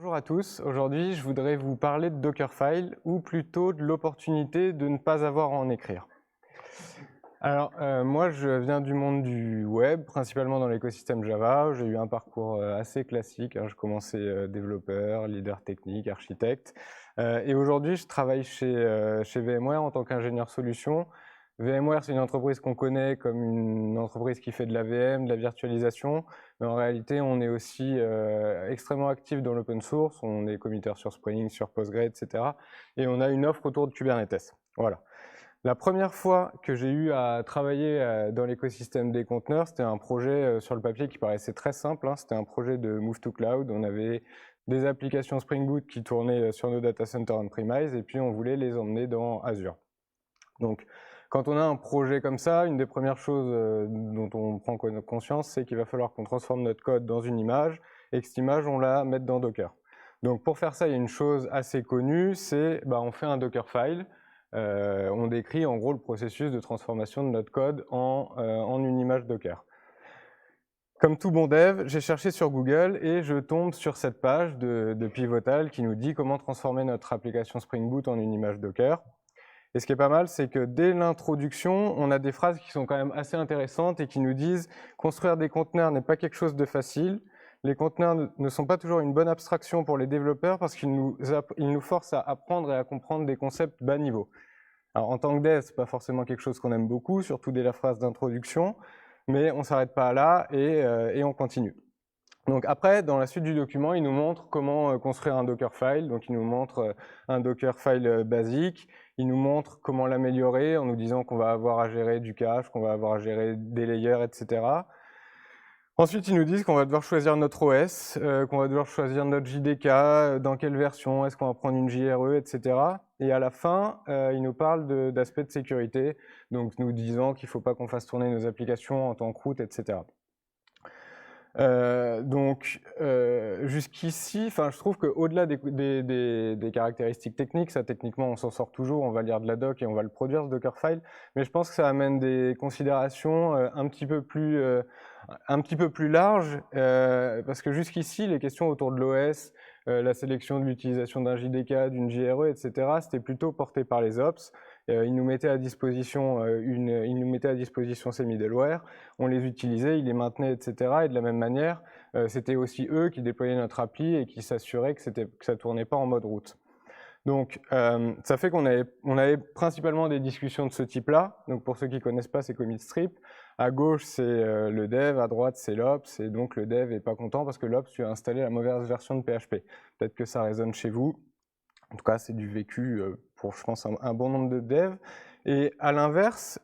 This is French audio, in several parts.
Bonjour à tous, aujourd'hui je voudrais vous parler de Dockerfile ou plutôt de l'opportunité de ne pas avoir à en écrire. Alors moi je viens du monde du web, principalement dans l'écosystème Java. J'ai eu un parcours assez classique, hein. Je commençais développeur, leader technique, architecte et aujourd'hui je travaille chez VMware en tant qu'ingénieur solution. VMware, c'est une entreprise qu'on connaît comme une entreprise qui fait de la VM, de la virtualisation, mais en réalité, on est aussi extrêmement actif dans l'open source, on est committeur sur Spring, sur Postgre, etc. Et on a une offre autour de Kubernetes. Voilà. La première fois que j'ai eu à travailler dans l'écosystème des conteneurs, c'était un projet sur le papier qui paraissait très simple, hein. C'était un projet de Move to Cloud. On avait des applications Spring Boot qui tournaient sur nos data centers on-premise et puis on voulait les emmener dans Azure. Donc, quand on a un projet comme ça, une des premières choses dont on prend conscience, c'est qu'il va falloir qu'on transforme notre code dans une image et que cette image, on la mette dans Docker. Donc, pour faire ça, il y a une chose assez connue, c'est on fait un Dockerfile. On décrit en gros le processus de transformation de notre code en une image Docker. Comme tout bon dev, j'ai cherché sur Google et je tombe sur cette page de Pivotal qui nous dit comment transformer notre application Spring Boot en une image Docker. Et ce qui est pas mal, c'est que dès l'introduction, on a des phrases qui sont quand même assez intéressantes et qui nous disent « Construire des conteneurs n'est pas quelque chose de facile. Les conteneurs ne sont pas toujours une bonne abstraction pour les développeurs parce qu'ils nous forcent à apprendre et à comprendre des concepts bas niveau. » Alors en tant que dev, ce n'est pas forcément quelque chose qu'on aime beaucoup, surtout dès la phrase d'introduction, mais on ne s'arrête pas là et on continue. Donc après, dans la suite du document, il nous montre comment construire un Dockerfile. Donc il nous montre un Dockerfile basique. Il nous montre comment l'améliorer en nous disant qu'on va avoir à gérer du cache, qu'on va avoir à gérer des layers, etc. Ensuite, ils nous disent qu'on va devoir choisir notre OS, qu'on va devoir choisir notre JDK, dans quelle version, est-ce qu'on va prendre une JRE, etc. Et à la fin, ils nous parlent d'aspects de sécurité, donc nous disant qu'il ne faut pas qu'on fasse tourner nos applications en tant que root, etc. Jusqu'ici, je trouve qu'au-delà des caractéristiques techniques, ça techniquement on s'en sort toujours, on va lire de la doc et on va le produire ce Dockerfile, mais je pense que ça amène des considérations un petit peu plus larges, parce que jusqu'ici les questions autour de l'OS, la sélection de l'utilisation d'un JDK, d'une JRE, etc., c'était plutôt porté par les ops. Ils nous mettaient à disposition ces middleware, on les utilisait, ils les maintenaient, etc. Et de la même manière, c'était aussi eux qui déployaient notre appli et qui s'assuraient que ça ne tournait pas en mode route. Donc, ça fait qu'on avait principalement des discussions de ce type-là. Donc, pour ceux qui ne connaissent pas, c'est commit strip. À gauche, c'est le dev, à droite, c'est l'ops. Et donc, le dev n'est pas content parce que l'ops lui a installé la mauvaise version de PHP. Peut-être que ça résonne chez vous. En tout cas, c'est du vécu pour, je pense, un bon nombre de devs. Et à l'inverse,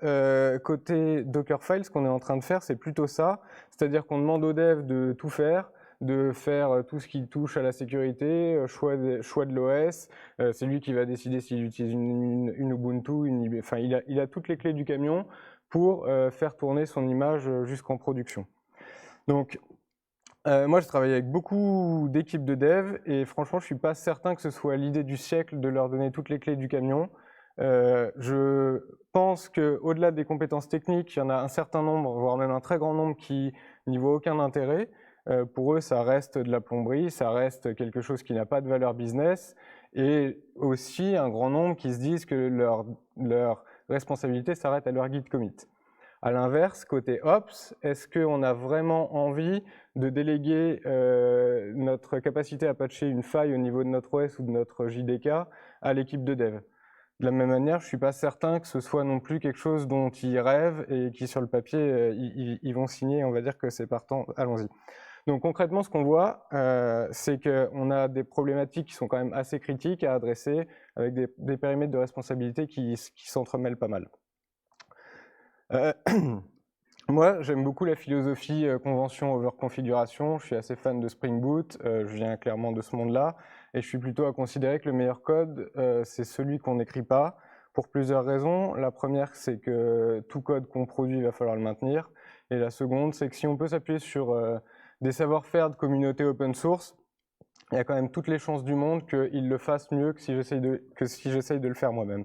côté Dockerfile, ce qu'on est en train de faire, c'est plutôt ça. C'est-à-dire qu'on demande aux devs de tout faire, de faire tout ce qui touche à la sécurité, choix de l'OS. C'est lui qui va décider s'il utilise une Ubuntu, il a toutes les clés du camion pour faire tourner son image jusqu'en production. Donc, moi, je travaille avec beaucoup d'équipes de dev et franchement, je ne suis pas certain que ce soit l'idée du siècle de leur donner toutes les clés du camion. Je pense qu'au-delà des compétences techniques, il y en a un certain nombre, voire même un très grand nombre qui n'y voient aucun intérêt. Pour eux, ça reste de la plomberie, ça reste quelque chose qui n'a pas de valeur business, et aussi un grand nombre qui se disent que leur responsabilité s'arrête à leur git commit. À l'inverse, côté Ops, est-ce qu'on a vraiment envie de déléguer notre capacité à patcher une faille au niveau de notre OS ou de notre JDK à l'équipe de dev? De la même manière, je ne suis pas certain que ce soit non plus quelque chose dont ils rêvent et qui, sur le papier, ils vont signer, on va dire que c'est partant, allons-y. Donc concrètement, ce qu'on voit, c'est qu'on a des problématiques qui sont quand même assez critiques à adresser, avec des périmètres de responsabilité qui s'entremêlent pas mal. Moi, j'aime beaucoup la philosophie convention over configuration. Je suis assez fan de Spring Boot. Je viens clairement de ce monde-là. Et je suis plutôt à considérer que le meilleur code, c'est celui qu'on n'écrit pas, pour plusieurs raisons. La première, c'est que tout code qu'on produit, il va falloir le maintenir. Et la seconde, c'est que si on peut s'appuyer sur des savoir-faire de communauté open source, il y a quand même toutes les chances du monde qu'ils le fassent mieux que si j'essaye de le faire moi-même.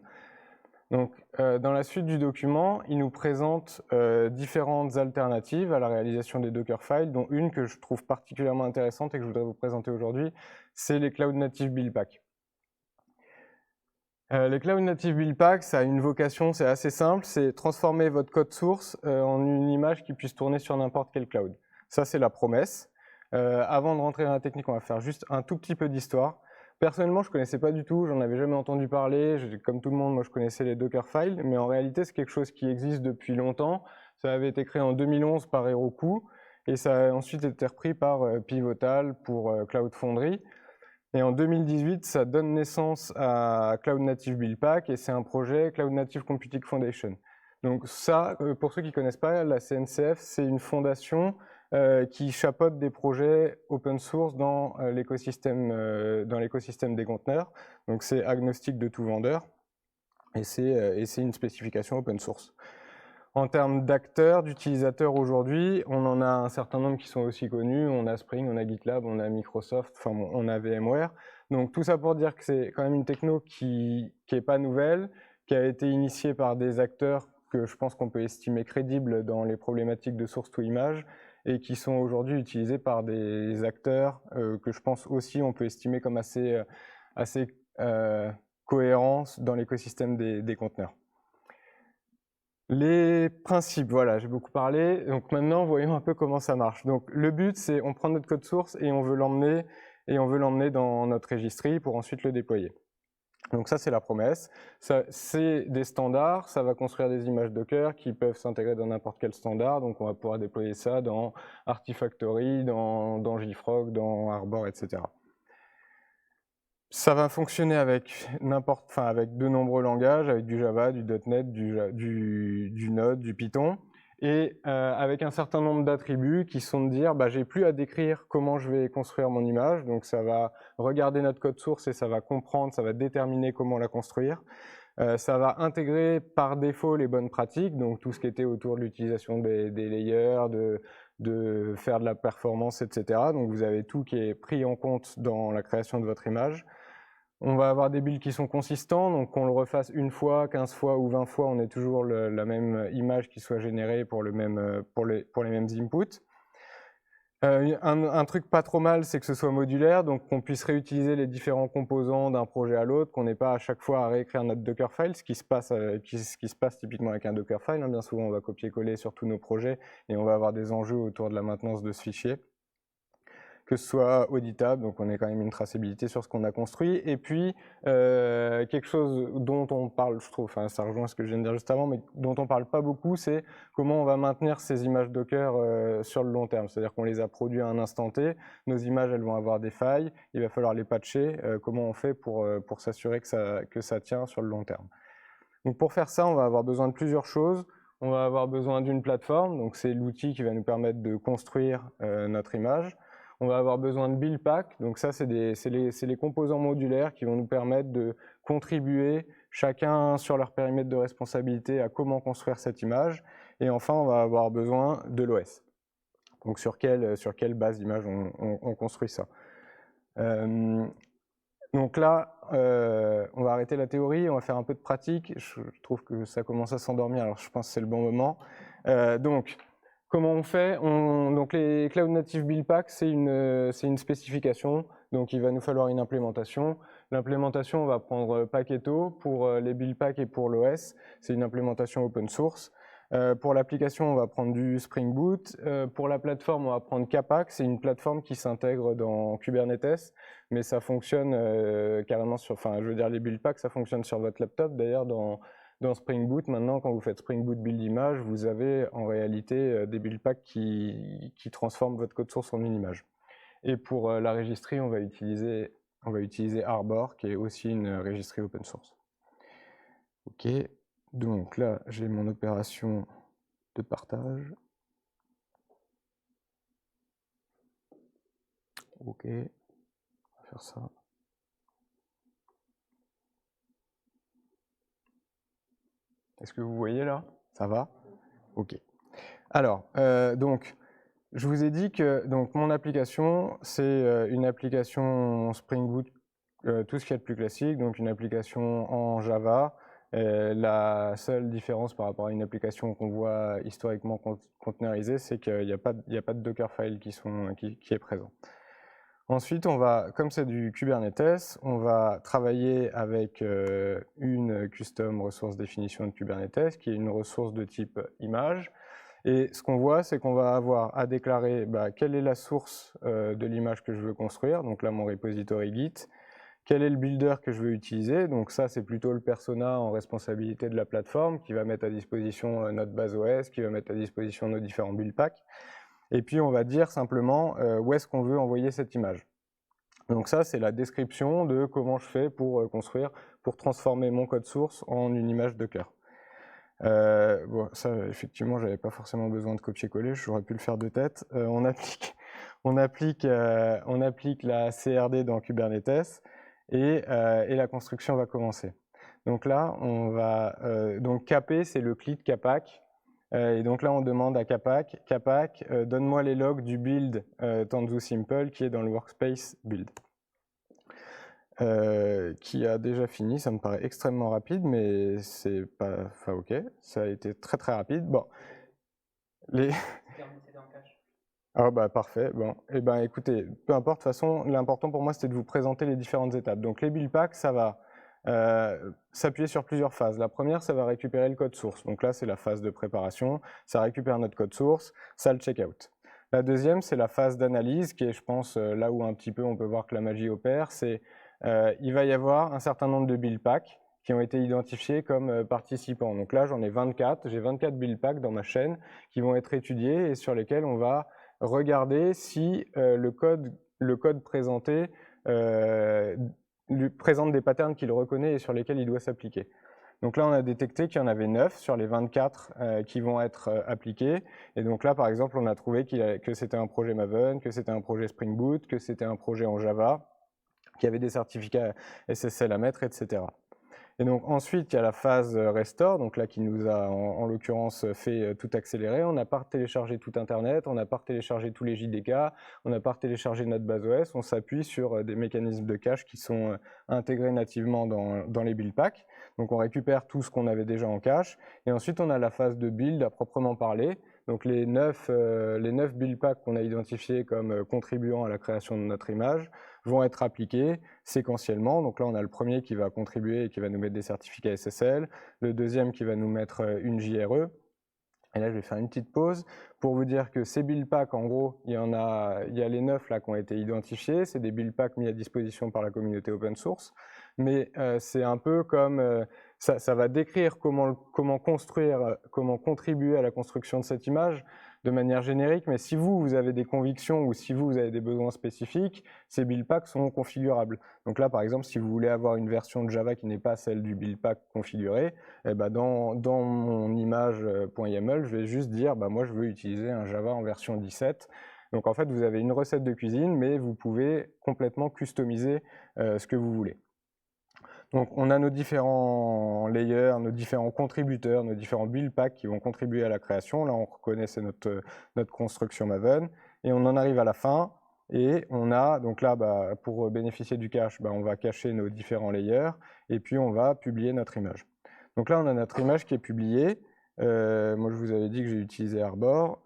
Donc, dans la suite du document, il nous présente différentes alternatives à la réalisation des Dockerfiles, dont une que je trouve particulièrement intéressante et que je voudrais vous présenter aujourd'hui, c'est les Cloud Native Build Packs. Les Cloud Native Build Packs, ça a une vocation, c'est assez simple, c'est transformer votre code source en une image qui puisse tourner sur n'importe quel cloud. Ça, c'est la promesse. Avant de rentrer dans la technique, on va faire juste un tout petit peu d'histoire. Personnellement, je ne connaissais pas du tout, j'en avais jamais entendu parler. Comme tout le monde, moi je connaissais les Dockerfiles, mais en réalité, c'est quelque chose qui existe depuis longtemps. Ça avait été créé en 2011 par Heroku, et ça a ensuite été repris par Pivotal pour Cloud Foundry. Et en 2018, ça donne naissance à Cloud Native Build Pack, et c'est un projet Cloud Native Computing Foundation. Donc ça, pour ceux qui ne connaissent pas, la CNCF, c'est une fondation qui chapeaute des projets open source dans l'écosystème des conteneurs. Donc c'est agnostique de tout vendeur, et c'est une spécification open source. En termes d'acteurs, d'utilisateurs aujourd'hui, on en a un certain nombre qui sont aussi connus. On a Spring, on a GitLab, on a Microsoft, enfin on a VMware. Donc tout ça pour dire que c'est quand même une techno qui n'est pas nouvelle, qui a été initiée par des acteurs que je pense qu'on peut estimer crédibles dans les problématiques de source to image et qui sont aujourd'hui utilisés par des acteurs que je pense aussi on peut estimer comme assez cohérents dans l'écosystème des conteneurs. Les principes, voilà, j'ai beaucoup parlé. Donc maintenant, voyons un peu comment ça marche. Donc le but, c'est on prend notre code source et on veut l'emmener dans notre registry pour ensuite le déployer. Donc ça, c'est la promesse. C'est des standards, ça va construire des images Docker qui peuvent s'intégrer dans n'importe quel standard. Donc on va pouvoir déployer ça dans Artifactory, dans JFrog, dans Arbor, etc. Ça va fonctionner avec de nombreux langages, avec du Java, du .NET, du Node, du Python, et avec un certain nombre d'attributs qui sont de dire, j'ai plus à décrire comment je vais construire mon image, donc ça va regarder notre code source et ça va comprendre, ça va déterminer comment la construire. Ça va intégrer par défaut les bonnes pratiques, donc tout ce qui était autour de l'utilisation des layers, de faire de la performance, etc. Donc vous avez tout qui est pris en compte dans la création de votre image. On va avoir des builds qui sont consistants, donc qu'on le refasse une fois, 15 fois ou 20 fois, on ait toujours la même image qui soit générée pour les mêmes inputs. Un truc pas trop mal, c'est que ce soit modulaire, donc qu'on puisse réutiliser les différents composants d'un projet à l'autre, qu'on n'ait pas à chaque fois à réécrire notre Dockerfile, ce qui se passe typiquement avec un Dockerfile. Bien souvent, on va copier-coller sur tous nos projets et on va avoir des enjeux autour de la maintenance de ce fichier. Que ce soit auditable, donc on ait quand même une traçabilité sur ce qu'on a construit, et puis quelque chose dont on parle, je trouve, ça rejoint ce que je viens de dire juste avant, mais dont on parle pas beaucoup, c'est comment on va maintenir ces images Docker sur le long terme, c'est-à-dire qu'on les a produits à un instant T, nos images elles vont avoir des failles, il va falloir les patcher, comment on fait pour s'assurer que ça tient sur le long terme. Donc pour faire ça, on va avoir besoin de plusieurs choses. On va avoir besoin d'une plateforme, donc c'est l'outil qui va nous permettre de construire notre image. On va avoir besoin de build pack, donc ça c'est les composants modulaires qui vont nous permettre de contribuer chacun sur leur périmètre de responsabilité à comment construire cette image. Et enfin on va avoir besoin de l'OS, donc sur quelle base d'image on construit ça. Donc là, on va arrêter la théorie, on va faire un peu de pratique. Je trouve que ça commence à s'endormir, alors je pense que c'est le bon moment. Donc, comment on fait? Donc les Cloud Native Build Pack, c'est une spécification, donc il va nous falloir une implémentation. L'implémentation, on va prendre Paketo pour les Build Packs et pour l'OS. C'est une implémentation open source. Pour l'application, on va prendre du Spring Boot. Pour la plateforme, on va prendre Kpack. C'est une plateforme qui s'intègre dans Kubernetes, mais ça fonctionne carrément sur... Enfin, je veux dire, les build packs, ça fonctionne sur votre laptop. D'ailleurs, dans Spring Boot, maintenant, quand vous faites Spring Boot Build Image, vous avez en réalité des build packs qui transforment votre code source en une image. Et pour la registry, on va utiliser Arbor, qui est aussi une registry open source. OK. Donc là, j'ai mon opération de partage. OK, on va faire ça. Est-ce que vous voyez là? Ça va? OK. Alors, donc, je vous ai dit que donc, mon application, c'est une application Spring Boot, tout ce qu'il y a de plus classique, donc une application en Java, La seule différence par rapport à une application qu'on voit historiquement conteneurisée, c'est qu'il n'y a pas de Dockerfile qui est présent. Ensuite, comme c'est du Kubernetes, on va travailler avec une custom ressource définition de Kubernetes, qui est une ressource de type image. Et ce qu'on voit, c'est qu'on va avoir à déclarer quelle est la source de l'image que je veux construire, donc là mon repository Git, quel est le builder que je veux utiliser, donc ça c'est plutôt le persona en responsabilité de la plateforme qui va mettre à disposition notre base OS, qui va mettre à disposition nos différents build packs, et puis on va dire simplement où est-ce qu'on veut envoyer cette image. Donc ça c'est la description de comment je fais pour transformer mon code source en une image Docker. Bon, ça, effectivement, j'avais pas forcément besoin de copier-coller, j'aurais pu le faire de tête. On applique la CRD dans Kubernetes et la construction va commencer. Donc là, on va donc KP, c'est le CLI de Capac. Et donc là, on demande à Capac, donne-moi les logs du build Tanzu Simple qui est dans le workspace build. Qui a déjà fini, ça me paraît extrêmement rapide, mais c'est pas... Enfin ok, ça a été très très rapide. Bon, Ah bah parfait, bon. Eh ben écoutez, peu importe, de toute façon, l'important pour moi c'était de vous présenter les différentes étapes. Donc les build packs, ça va s'appuyer sur plusieurs phases. La première, ça va récupérer le code source. Donc là, c'est la phase de préparation, ça récupère notre code source, ça le check out. La deuxième, c'est la phase d'analyse, qui est, je pense, là où un petit peu on peut voir que la magie opère, c'est il va y avoir un certain nombre de build packs qui ont été identifiés comme participants. Donc là, j'en ai 24, j'ai 24 build packs dans ma chaîne qui vont être étudiés et sur lesquels on va regarder si le code présenté lui présente des patterns qu'il reconnaît et sur lesquels il doit s'appliquer. Donc là, on a détecté qu'il y en avait 9 sur les 24 qui vont être appliqués. Et donc là, par exemple, on a trouvé que c'était un projet Maven, que c'était un projet Spring Boot, que c'était un projet en Java, qu'il y avait des certificats SSL à mettre, etc. Et donc ensuite, il y a la phase restore, donc là qui nous a en l'occurrence fait tout accélérer. On n'a pas téléchargé tout Internet, on n'a pas téléchargé tous les JDK, on n'a pas téléchargé notre base OS, on s'appuie sur des mécanismes de cache qui sont intégrés nativement dans les build packs. Donc on récupère tout ce qu'on avait déjà en cache. Et ensuite, on a la phase de build à proprement parler. Donc les 9 build packs qu'on a identifiés comme contribuant à la création de notre image vont être appliqués séquentiellement. Donc là, on a le premier qui va contribuer et qui va nous mettre des certificats SSL, le deuxième qui va nous mettre une JRE. Et là, je vais faire une petite pause pour vous dire que ces build packs, en gros, il y a les 9 là qui ont été identifiés. C'est des build packs mis à disposition par la communauté open source. Mais c'est un peu comme... ça va décrire comment construire, comment contribuer à la construction de cette image de manière générique, mais si vous avez des convictions ou si vous avez des besoins spécifiques, ces build packs sont configurables. Donc là, par exemple, si vous voulez avoir une version de Java qui n'est pas celle du build pack configuré, eh ben dans mon image.yaml, je vais juste dire, moi je veux utiliser un Java en version 17. Donc en fait, vous avez une recette de cuisine, mais vous pouvez complètement customiser ce que vous voulez. Donc on a nos différents layers, nos différents contributeurs, nos différents build packs qui vont contribuer à la création. Là on reconnaît c'est notre construction Maven. Et on en arrive à la fin. Et on a, donc là pour bénéficier du cache, on va cacher nos différents layers. Et puis on va publier notre image. Donc là on a notre image qui est publiée. Moi je vous avais dit que j'ai utilisé Arbor.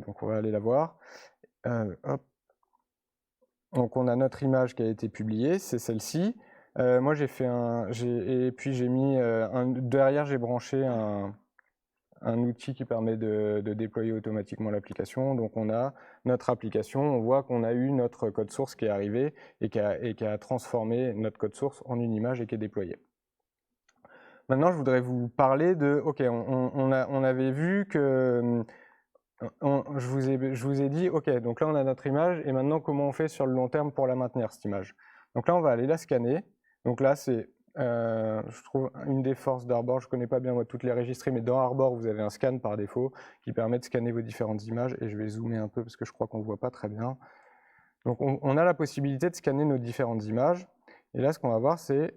Donc on va aller la voir. Hop. Donc on a notre image qui a été publiée, c'est celle-ci. Moi j'ai fait et puis j'ai mis derrière j'ai branché un outil qui permet de déployer automatiquement l'application. Donc on a notre application, on voit qu'on a eu notre code source qui est arrivé et qui a transformé notre code source en une image et qui est déployée. Maintenant je voudrais vous parler de, ok, on avait vu que je vous ai dit, ok, donc là on a notre image, et maintenant comment on fait sur le long terme pour la maintenir, cette image? Donc là on va aller la scanner. Donc là c'est, je trouve, une des forces d'Arbor. Je ne connais pas bien moi toutes les registries, mais dans Arbor vous avez un scan par défaut qui permet de scanner vos différentes images, et je vais zoomer un peu parce que je crois qu'on ne voit pas très bien. Donc on a la possibilité de scanner nos différentes images, et là ce qu'on va voir c'est,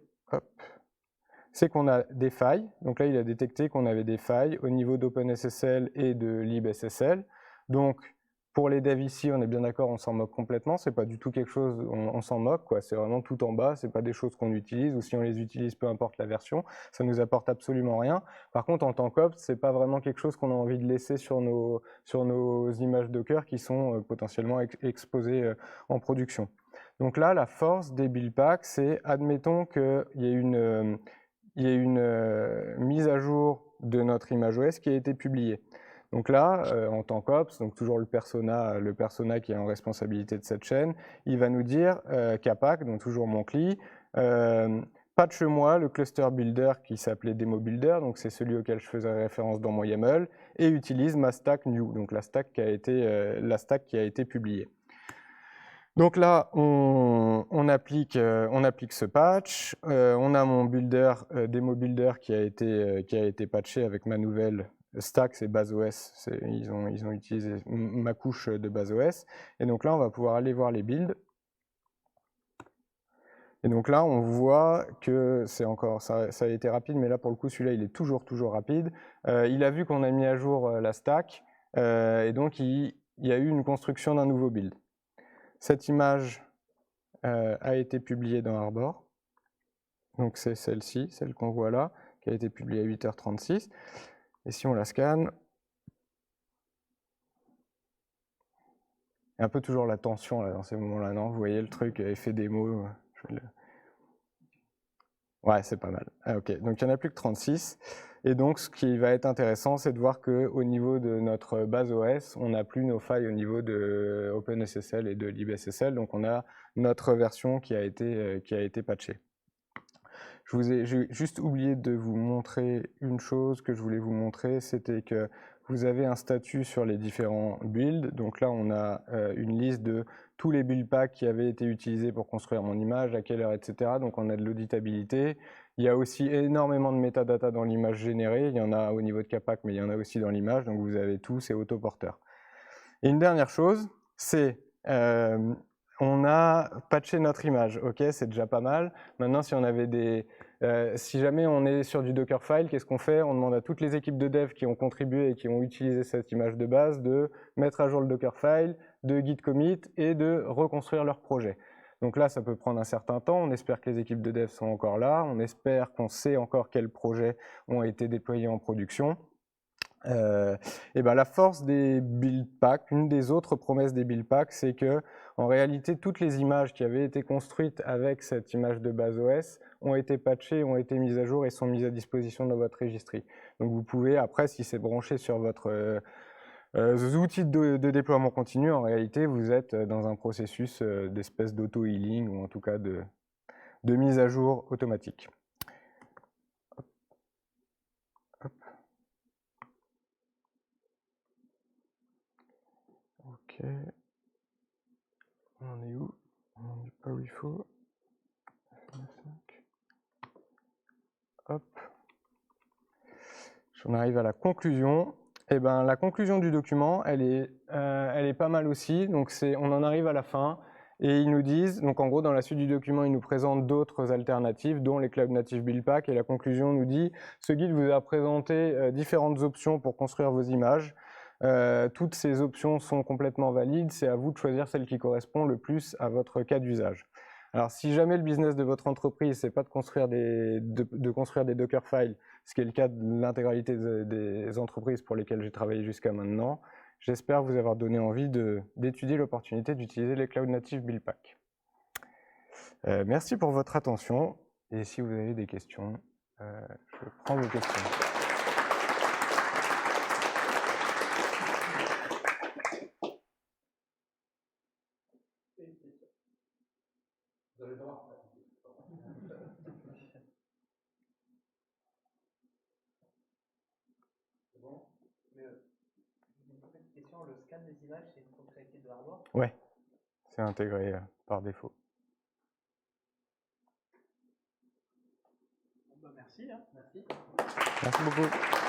c'est qu'on a des failles. Donc là, il a détecté qu'on avait des failles au niveau d'OpenSSL et de libSSL. Donc, Pour les devs ici, on est bien d'accord, on s'en moque complètement. C'est pas du tout quelque chose, on s'en moque, quoi. C'est vraiment tout en bas. C'est pas des choses qu'on utilise, ou si on les utilise, peu importe la version, ça nous apporte absolument rien. Par contre, en tant qu'ops, c'est pas vraiment quelque chose qu'on a envie de laisser sur nos images Docker qui sont potentiellement exposées en production. Donc là, la force des build packs, c'est, admettons qu'il y ait une mise à jour de notre image OS qui a été publiée. Donc là, en tant qu'ops, donc toujours le persona qui est en responsabilité de cette chaîne, il va nous dire capac, donc toujours mon CLI, patche-moi le cluster builder qui s'appelait demo builder, donc c'est celui auquel je faisais référence dans mon YAML, et utilise ma stack new, donc la stack qui a été publiée. Donc là, on applique ce patch, on a mon builder, demo builder qui a été patché avec ma nouvelle stack, c'est BaseOS, ils ont utilisé ma couche de BaseOS, et donc là, on va pouvoir aller voir les builds. Et donc là, on voit que c'est encore, ça a été rapide, mais là, pour le coup, celui-là, il est toujours rapide. Il a vu qu'on a mis à jour la stack, et donc il y a eu une construction d'un nouveau build. Cette image a été publiée dans Arbor. Donc c'est celle-ci, celle qu'on voit là, qui a été publiée à 8h36. Et si on la scanne, il y a un peu toujours la tension là, dans ces moments-là, non? Vous voyez le truc, effet démo. Ouais, c'est pas mal. Ah, ok, donc il n'y en a plus que 36. Et donc ce qui va être intéressant, c'est de voir qu'au niveau de notre base OS, on n'a plus nos failles au niveau de OpenSSL et de libSSL. Donc on a notre version qui a été patchée. J'ai juste oublié de vous montrer une chose que je voulais vous montrer, c'était que vous avez un statut sur les différents builds. Donc là, on a une liste de tous les build packs qui avaient été utilisés pour construire mon image, à quelle heure, etc. Donc on a de l'auditabilité. Il y a aussi énormément de métadata dans l'image générée. Il y en a au niveau de Capac, mais il y en a aussi dans l'image. Donc vous avez tout, c'est autoporteur. Et une dernière chose, c'est on a patché notre image, ok, c'est déjà pas mal. Maintenant, si on avait si jamais on est sur du Dockerfile, qu'est-ce qu'on fait? On demande à toutes les équipes de dev qui ont contribué et qui ont utilisé cette image de base de mettre à jour le Dockerfile, de git commit et de reconstruire leur projet. Donc là, ça peut prendre un certain temps. On espère que les équipes de dev sont encore là. On espère qu'on sait encore quels projets ont été déployés en production. Et ben la force des build packs, une des autres promesses des build packs, c'est que en réalité toutes les images qui avaient été construites avec cette image de base OS ont été patchées, ont été mises à jour et sont mises à disposition dans votre registry. Donc vous pouvez après, si c'est branché sur votre outils de déploiement continu, en réalité vous êtes dans un processus d'espèce d'auto-healing ou en tout cas de mise à jour automatique. Ok. On en est où? On n'est pas où il faut. Hop. On arrive à la conclusion. Et ben, la conclusion du document, elle est pas mal aussi. Donc on en arrive à la fin. Et ils nous disent, donc en gros, dans la suite du document, ils nous présentent d'autres alternatives, dont les Cloud Native Build Pack. Et la conclusion nous dit, ce guide vous a présenté différentes options pour construire vos images. Toutes ces options sont complètement valides. C'est à vous de choisir celle qui correspond le plus à votre cas d'usage. Alors, si jamais le business de votre entreprise, c'est pas de construire des Dockerfiles, ce qui est le cas de l'intégralité des entreprises pour lesquelles j'ai travaillé jusqu'à maintenant, j'espère vous avoir donné envie d'étudier l'opportunité d'utiliser les Cloud Native Build Pack. Merci pour votre attention, et si vous avez des questions, je prends vos questions. Vous allez voir. C'est bon? Mais une petite question, le scan des images, c'est une fonctionnalité de Arbor? Ouais, c'est intégré par défaut. Bon, bah merci, hein. Merci. Merci beaucoup.